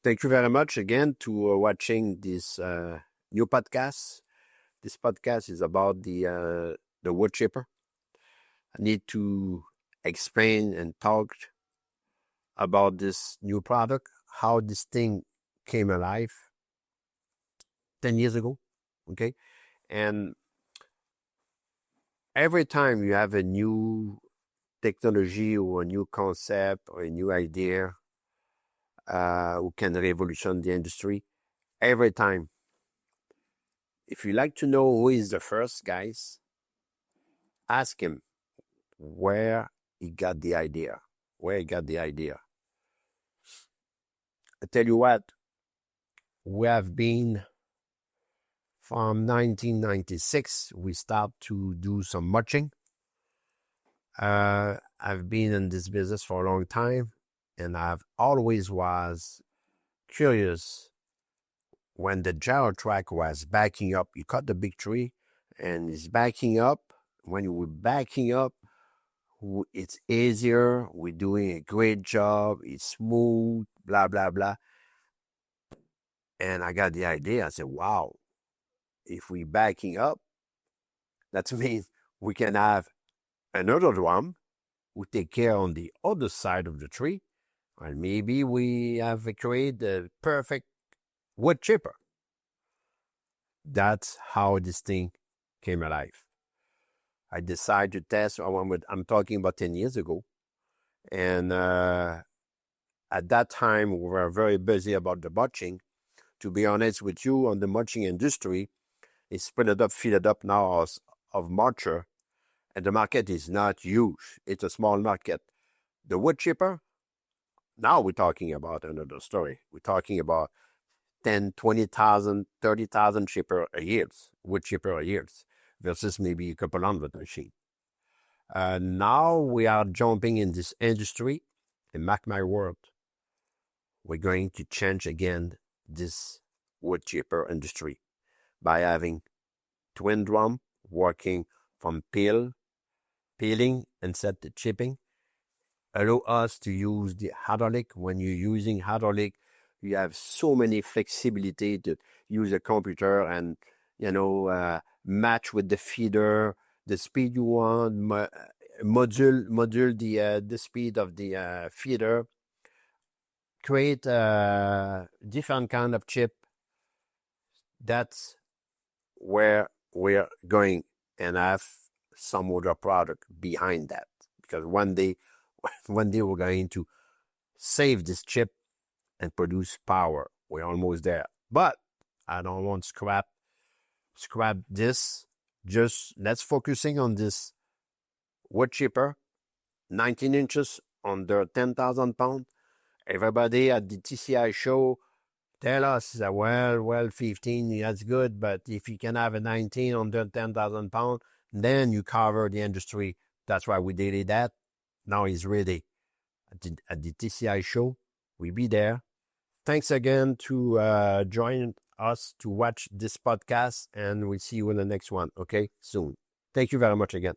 Thank you very much again to watching this new podcast. This podcast is about the wood chipper. I need to explain and talk about this new product, how this thing came alive 10 years ago. Okay. And every time you have a new technology or a new concept or a new idea who can revolution the industry, every time, if you like to know who is the first, guys, ask him where he got the idea. Where he got the idea. I tell you what, we have been from 1996, we start to do some mulching. I've been in this business for a long time, and I've always was curious when the Gyro-Trac was backing up. You cut the big tree, and it's backing up. When you were backing up, it's easier. We're doing a great job. It's smooth, blah, blah, blah. And I got the idea. I said, wow, if we're backing up, that means we can have another drum who take care on the other side of the tree. And maybe we have created the perfect wood chipper. That's how this thing came alive. I decided to test. I'm talking about 10 years ago. And at that time, we were very busy about the mulching. To be honest with you, on the mulching industry, it's spread up, filled up now of Mulcher. And the market is not huge. It's a small market. The wood chipper, now we're talking about another story. We're talking about 10, 20,000, 30,000 chipper a year, wood chipper a year, versus maybe a couple hundred machines. Now we are jumping in this industry, and mark my word, we're going to change again this wood chipper industry by having twin drum working from peeling instead of chipping. Allow us to use the hydraulic. When you're using hydraulic, you have so many flexibility to use a computer and, match with the feeder, the speed you want, module the speed of the feeder, create a different kind of chip. That's where we're going, and have some other product behind that. Because one day we're going to save this chip and produce power. We're almost there. But I don't want to scrap this. Just let's focusing on this wood chipper, 19 inches, under 10,000 pounds. Everybody at the TCI show tell us that, well, 15, that's good, but if you can have a 19 under 10,000 pounds, then you cover the industry. That's why we did that. Now he's ready. At the TCI show, we'll be there. Thanks again to join us to watch this podcast, and we'll see you in the next one, okay? Soon. Thank you very much again.